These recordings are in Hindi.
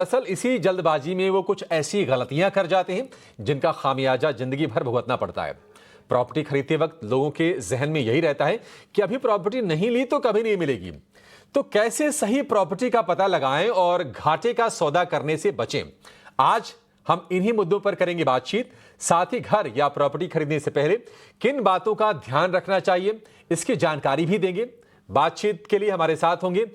दरअसल इसी जल्दबाजी में वो कुछ ऐसी गलतियां कर जाते हैं जिनका खामियाजा जिंदगी भर भुगतना पड़ता है। प्रॉपर्टी खरीदते वक्त लोगों के जहन में यही रहता है कि अभी प्रॉपर्टी नहीं ली तो कभी नहीं मिलेगी। तो कैसे सही प्रॉपर्टी का पता लगाएं और घाटे का सौदा करने से बचें, आज हम इन्हीं मुद्दों पर करेंगे बातचीत। साथ ही घर या प्रॉपर्टी खरीदने से पहले किन बातों का ध्यान रखना चाहिए, इसकी जानकारी भी देंगे। बातचीत के लिए हमारे साथ होंगे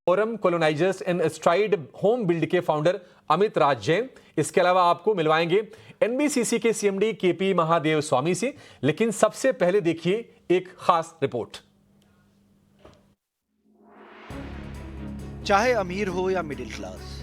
Oram Colonisers and Stride Home Build के फाउंडर अमित राज जैन। इसके अलावा आपको मिलवाएंगे एनबीसीसी के सीएमडी केपी महादेव स्वामी से। लेकिन सबसे पहले देखिए एक खास रिपोर्ट। चाहे अमीर हो या मिडिल क्लास,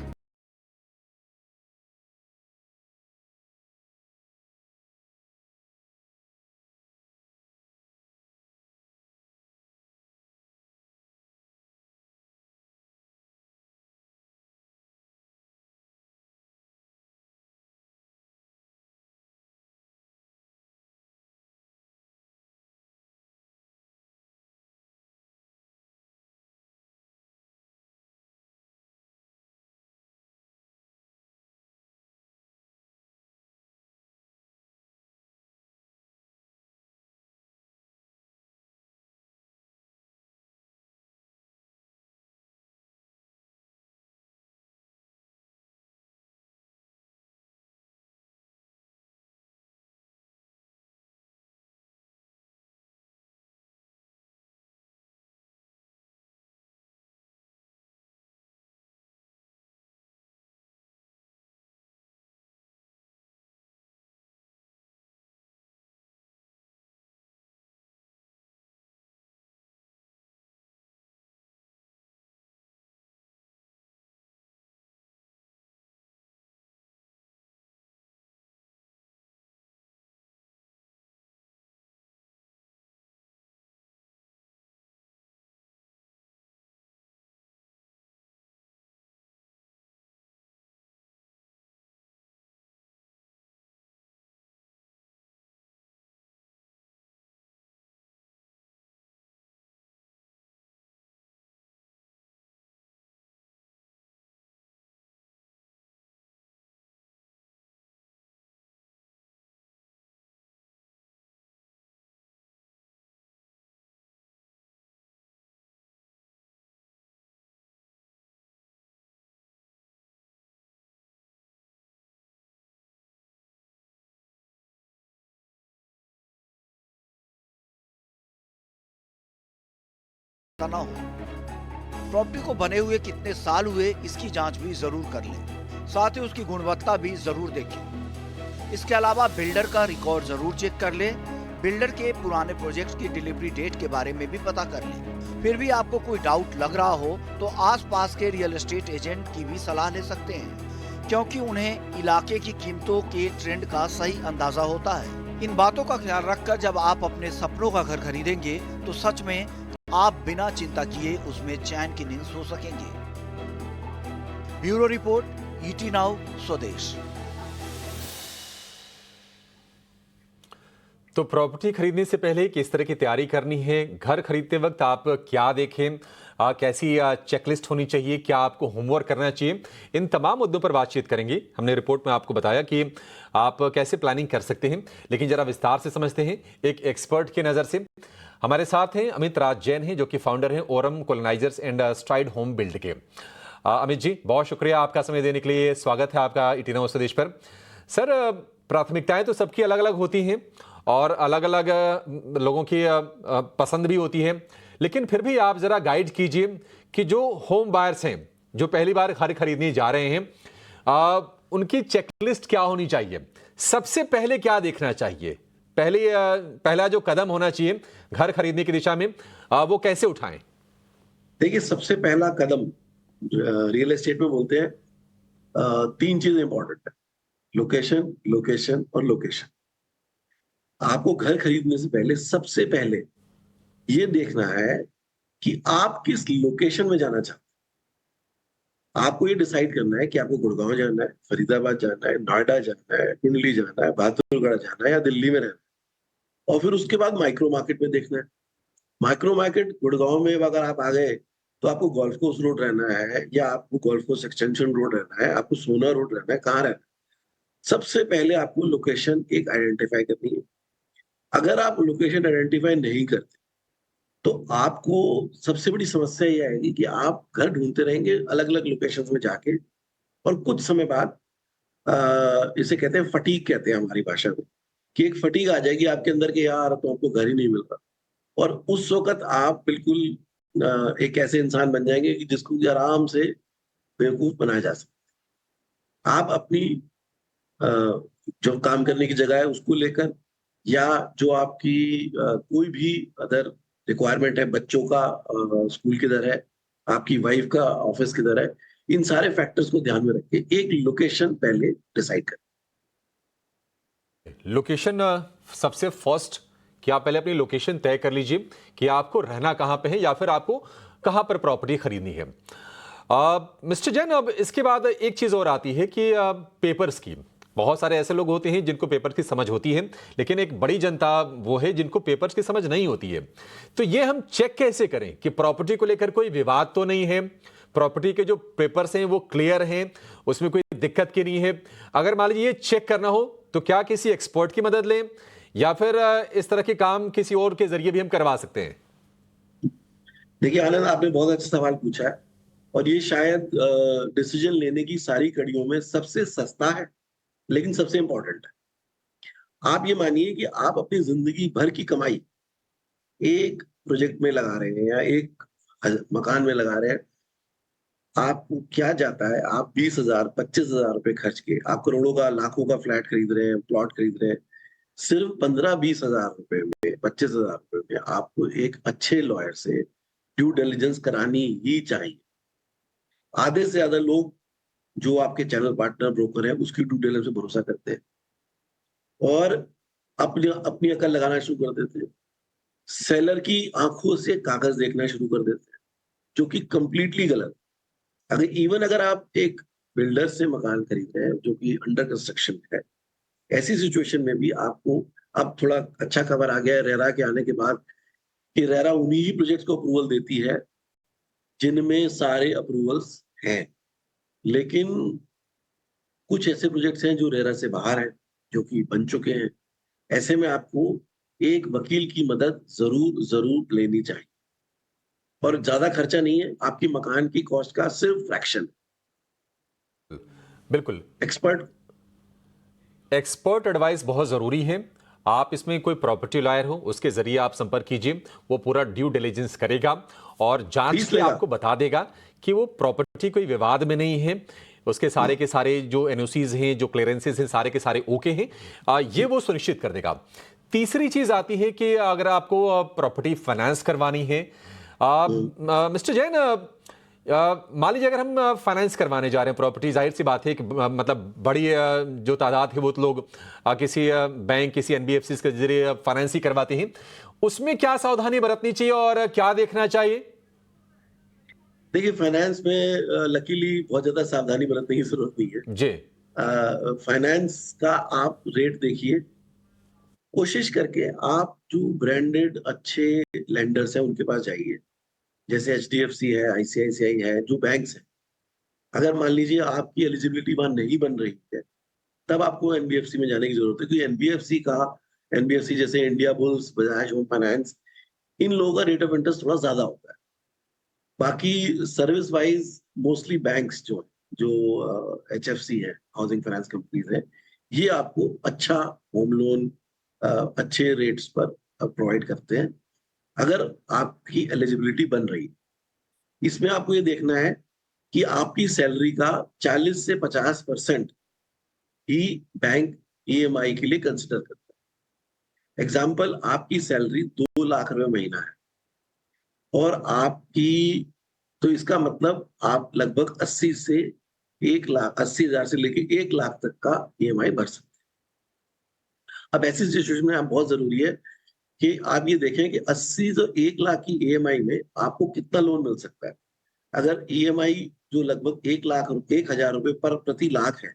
ना हो। प्रॉपर्टी को बने हुए कितने साल हुए इसकी जांच भी जरूर कर लें। साथ ही उसकी गुणवत्ता भी जरूर देखें। इसके अलावा बिल्डर का रिकॉर्ड जरूर चेक कर लें। बिल्डर के पुराने प्रोजेक्ट्स की डिलीवरी डेट के बारे में भी पता कर लें। फिर भी आपको कोई डाउट लग रहा हो तो आसपास के रियल एस्टेट एजेंट की भी सलाह ले सकते हैं, क्योंकि उन्हें इलाके की कीमतों के ट्रेंड का सही अंदाजा होता है। इन बातों का ख्याल रखकर जब आप अपने सपनों का घर खरीदेंगे तो सच में आप बिना चिंता किए उसमें चैन की नींद सो सकेंगे। ब्यूरो रिपोर्ट, ईटी नाउ, स्वदेश। तो प्रॉपर्टी खरीदने से पहले किस तरह की तैयारी करनी है, घर खरीदते वक्त आप क्या देखें, कैसी चेकलिस्ट होनी चाहिए, क्या आपको होमवर्क करना चाहिए, इन तमाम मुद्दों पर बातचीत करेंगे। हमने रिपोर्ट में आपको बताया कि आप कैसे प्लानिंग कर सकते हैं, लेकिन जरा विस्तार से समझते हैं एक एक्सपर्ट की नज़र से। हमारे साथ हैं अमित राज जैन हैं, जो कि फाउंडर हैं Oram Colonisers and Stride Home Build के। अमित जी, बहुत शुक्रिया आपका समय देने के लिए। स्वागत है आपका ईटी नाउ स्वदेश पर। सर, प्राथमिकताएं तो सबकी अलग अलग होती हैं और अलग अलग लोगों की पसंद भी होती है, लेकिन फिर भी आप जरा गाइड कीजिए कि जो होम बायर्स हैं, जो पहली बार घर खरीदने जा रहे हैं, उनकी चेकलिस्ट क्या होनी चाहिए, सबसे पहले क्या देखना चाहिए, पहला जो कदम होना चाहिए घर खरीदने की दिशा में, वो कैसे उठाएं? देखिए, सबसे पहला कदम रियल एस्टेट में बोलते हैं, तीन चीजें इंपॉर्टेंट है। लोकेशन, लोकेशन और लोकेशन। आपको घर खरीदने से पहले सबसे पहले ये देखना है कि आप किस लोकेशन में जाना चाहते हैं। आपको ये डिसाइड करना है कि आपको गुड़गांव जाना है, फरीदाबाद जाना है, नोएडा जाना है, कुंडली जाना है, बहादुरगढ़ जाना है या दिल्ली में रहना है। और फिर उसके बाद माइक्रो मार्केट में देखना है। माइक्रो मार्केट गुड़गांव में अगर आप आ गए तो आपको गोल्फ कोर्स रोड रहना है या आपको गोल्फ कोर्स एक्सटेंशन रोड रहना है, आपको सोना रोड रहना है, कहाँ रहना है? सबसे पहले आपको लोकेशन एक आइडेंटिफाई करनी है। अगर आप लोकेशन आइडेंटिफाई नहीं करते, तो आपको सबसे बड़ी समस्या ये आएगी कि आप घर ढूँढते रहेंगे अलग-अलग लोकेशंस में जाके और कुछ समय बाद इसे कहते हैं फटीग कहते हैं हमारी भाषा में, कि एक फटीग आ जाएगी आपके अंदर कि यार तो हमको घर ही नहीं मिल रहा। और उस वक़्त आप बिल्कुल एक ऐसे इंसान बन जाएँगे कि जिसको कि आराम से बेवकूफ़ बनाया जा सकता है। आप अपनी अ, जो काम करने की जगह है उसको लेकर या जो आपकी कोई भी अदर रिक्वायरमेंट है, बच्चों का स्कूल किधर है, आपकी वाइफ का ऑफिस किधर है, इन सारे फैक्टर्स को ध्यान में रख के एक लोकेशन पहले डिसाइड करें। लोकेशन सबसे फर्स्ट कि आप पहले अपनी लोकेशन तय कर लीजिए कि आपको रहना कहाँ पे है या फिर आपको कहाँ पर प्रॉपर्टी खरीदनी है। मिस्टर जैन, अब इसके बाद एक चीज़ और आती है कि पेपर्स की। बहुत सारे ऐसे लोग होते हैं जिनको पेपर की समझ होती है, लेकिन एक बड़ी जनता वो है जिनको पेपर्स की समझ नहीं होती है। तो ये हम चेक कैसे करें कि प्रॉपर्टी को लेकर कोई विवाद तो नहीं है, प्रॉपर्टी के जो पेपर्स हैं वो क्लियर हैं, उसमें कोई दिक्कत की नहीं है। अगर मान लीजिए ये चेक करना हो तो क्या किसी एक्सपर्ट की मदद लें या फिर इस तरह के काम किसी और के जरिए भी हम करवा सकते हैं? देखिए आनंद, आपने बहुत अच्छा सवाल पूछा है और ये शायद डिसीजन लेने की सारी कड़ियों में सबसे सस्ता है, लेकिन सबसे इम्पोर्टेंट है। आप ये मानिए कि आप अपनी ज़िंदगी भर की कमाई एक प्रोजेक्ट में लगा रहे हैं या एक मकान में लगा रहे हैं। आपको क्या जाता है, आप 20,000 25,000 रुपए खर्च के आप करोड़ों का, लाखों का फ्लैट खरीद रहे हैं, प्लॉट खरीद रहे हैं। सिर्फ 15-20,000 रुपए में, 25,000 रुपए में आपको एक अच्छे लॉयर से ड्यू डिलिजेंस करानी ही चाहिए। आधे से ज़्यादा लोग जो आपके चैनल पार्टनर, ब्रोकर हैं, उसकी ड्यू डिलिजेंस पे भरोसा करते हैं और अपनी अपनी अकल लगाना शुरू कर देते हैं। सेलर की आँखों से कागज़ देखना शुरू कर देते हैं, जो कि कंप्लीटली गलत। अगर आप एक बिल्डर से मकान खरीद रहे हैं जो कि अंडर कंस्ट्रक्शन है, ऐसी सिचुएशन में भी आपको अब थोड़ा अच्छा खबर आ गया है रेरा के आने के बाद कि रेरा उन्हीं ही प्रोजेक्ट्स को अप्रूवल देती है जिनमें सारे अप्रूवल्स हैं। लेकिन कुछ ऐसे प्रोजेक्ट्स हैं जो रेरा से बाहर हैं, जो कि बन चुके हैं। ऐसे में आपको एक वकील की मदद ज़रूर लेनी चाहिए और ज़्यादा खर्चा नहीं है, आपकी मकान की कॉस्ट का सिर्फ फ्रैक्शन। बिल्कुल। एक्सपर्ट एक्सपर्ट एडवाइस बहुत ज़रूरी है। आप इसमें कोई प्रॉपर्टी लॉयर हो उसके ज़रिए आप संपर्क कीजिए, वो पूरा ड्यू डिलिजेंस करेगा और जांच फीस के लेगा। आपको बता देगा कि वो प्रॉपर्टी कोई विवाद में नहीं है, उसके सारे के सारे जो एनओसीज हैं, जो क्लियरेंसेज हैं, सारे के सारे ओके हैं, ये वो सुनिश्चित कर देगा। तीसरी चीज़ आती है कि अगर आपको प्रॉपर्टी फाइनेंस करवानी है, मिस्टर जैन, मान लीजिए अगर हम फाइनेंस करवाने जा रहे हैं प्रॉपर्टी, जाहिर सी बात है कि मतलब बड़ी जो तादाद है वो तो लोग किसी बैंक, किसी एनबीएफसी के जरिए फाइनेंस ही करवाते हैं। उसमें क्या सावधानी बरतनी चाहिए और क्या देखना चाहिए? देखिए, फाइनेंस में लकीली बहुत ज़्यादा सावधानी बरतने की ज़रूरत नहीं है। जी। फाइनेंस का आप रेट देखिए, कोशिश करके आप जो ब्रांडेड अच्छे लेंडर्स हैं उनके पास जाइए। जैसे एचडीएफसी है, आईसीआईसीआई है, जो बैंक्स हैं। अगर मान लीजिए आपकी एलिजिबिलिटी वहाँ नहीं बन रही है, तब आपको एनबीएफसी में जाने की ज़रूरत है, क्योंकि एनबीएफसी जैसे Indiabulls, Bajaj Home Finance, इन लोगों का रेट ऑफ इंटरेस्ट थोड़ा ज़्यादा होता है। बाकी सर्विस वाइज मोस्टली बैंक्स जो एचएफसी है, हाउसिंग फाइनेंस कंपनीज है, ये आपको अच्छा होम लोन अच्छे रेट्स पर प्रोवाइड करते हैं अगर आपकी एलिजिबिलिटी बन रही है। इसमें आपको ये देखना है कि आपकी सैलरी का 40 से 50% ही बैंक ईएमआई के लिए कंसिडर करता है। एग्जाम्पल, आपकी सैलरी 2 लाख रुपए महीना है और तो इसका मतलब आप लगभग 80,000 से लेके 1 लाख तक का ईएमआई भर सकते हैं। अब ऐसी सिचुएशन में आप बहुत जरूरी है कि आप ये देखें कि 80 से 1 लाख की ईएमआई में आपको कितना लोन मिल सकता है। अगर ईएमआई जो लगभग 1,000 रुपए पर प्रति लाख है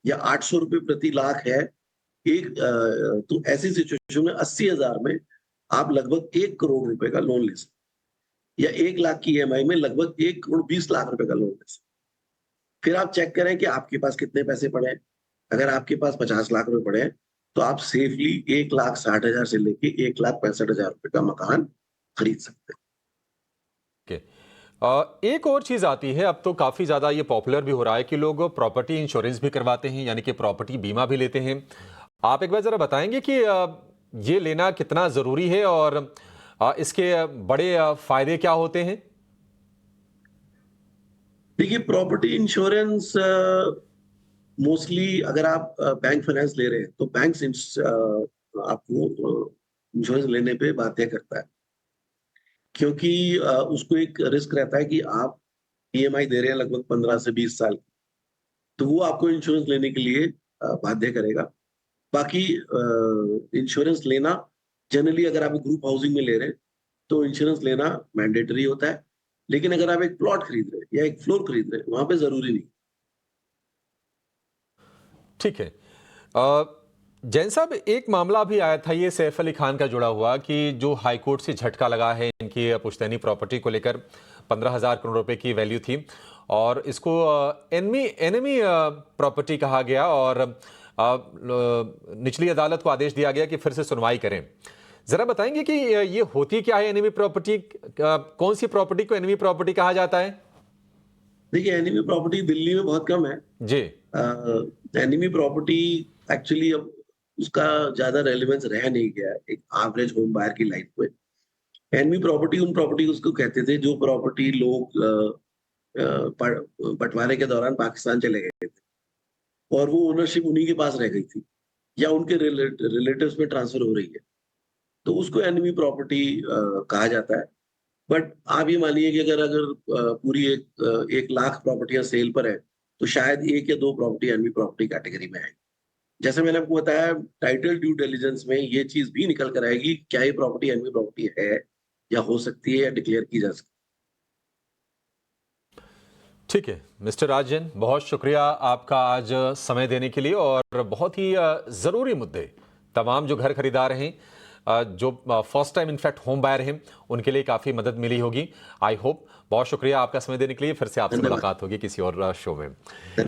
या 800 रुपए प्रति लाख है, तो ऐसी सिचुएशन में 80,000 में आप लगभग 1 करोड़ रुपए का लोन ले सकते हैं। या 1 लाख की ईएमआई में लगभग 1,20,00,000 रुपए का लोन ले सकते हैं। फिर आप चेक करें कि आपके पास कितने पैसे पड़े हैं। अगर आपके पास 50 लाख रुपए पड़े हैं, तो आप सेफली 1,60,000 से लेके 1,65,000 रुपए का मकान खरीद सकते हैं। के एक और चीज आती है, अब तो काफी ज्यादा ये पॉपुलर भी हो रहा है कि लोग प्रॉपर्टी इंश्योरेंस भी करवाते हैं, यानी कि प्रॉपर्टी बीमा भी लेते हैं। आप एक बार जरा बताएंगे कि ये लेना कितना जरूरी है और इसके बड़े फायदे क्या होते हैं? देखिए प्रॉपर्टी इंश्योरेंस मोस्टली अगर आप बैंक फाइनेंस ले रहे हैं तो आपको इंश्योरेंस लेने पे बाध्य करता है, क्योंकि उसको एक रिस्क रहता है कि आप ईएमआई दे रहे हैं लगभग 15 से 20 साल की, तो वो आपको इंश्योरेंस लेने के लिए बाध्य करेगा। बाकी इंश्योरेंस लेना जनरली अगर आप ग्रुप हाउसिंग में ले रहे हैं तो इंश्योरेंस लेना मैंडेटरी होता है, लेकिन अगर आप एक प्लॉट खरीद रहे हैं या एक फ्लोर खरीद रहे हैं वहां पे जरूरी नहीं। ठीक है। जैन साहब, एक मामला भी आया था ये सैफ अली खान का जुड़ा हुआ कि जो हाईकोर्ट से झटका लगा है इनकी पुश्तैनी प्रॉपर्टी को लेकर, 15,000 करोड़ रुपए की वैल्यू थी और इसको एनिमी प्रॉपर्टी कहा गया और निचली अदालत को आदेश दिया गया कि फिर से सुनवाई करें। जरा बताएंगे कि ये होती क्या है एनिमी प्रॉपर्टी? कौन सी प्रॉपर्टी को एनिमी प्रॉपर्टी कहा जाता है? देखिए एनिमी प्रॉपर्टी दिल्ली में बहुत कम है जी। एनिमी प्रॉपर्टी एक्चुअली अब उसका ज्यादा रेलेवेंस रह नहीं गया एक एवरेज होम बायर की लाइफ में। एनिमी प्रॉपर्टी उन प्रॉपर्टी उसको कहते थे जो प्रॉपर्टी लोग बंटवारे के दौरान पाकिस्तान चले गए थे और वो ओनरशिप उन्हीं के पास रह गई थी या उनके रिलेटिव्स में ट्रांसफर हो रही है, तो उसको एनिमी प्रॉपर्टी कहा जाता है। बट आप ये मानिए कि अगर पूरी 1 लाख प्रॉपर्टियां सेल पर है तो शायद 1 या 2 प्रॉपर्टी एनबी प्रॉपर्टी कैटेगरी में है। जैसे मैंने आपको बताया टाइटल ड्यू डिलिजेंस में ये चीज भी निकल कर आएगी क्या ये प्रॉपर्टी एनबी प्रॉपर्टी है या हो सकती है या डिक्लेयर की जा सकती है। ठीक है मिस्टर राजन, बहुत शुक्रिया आपका आज समय देने के लिए और बहुत ही ज़रूरी मुद्दे तमाम जो घर खरीदार हैं, जो first time in fact home buyer हैं, उनके लिए काफ़ी मदद मिली होगी। I hope. बहुत शुक्रिया आपका समय देने के लिए। फिर से आपसे मुलाकात होगी किसी और शो में।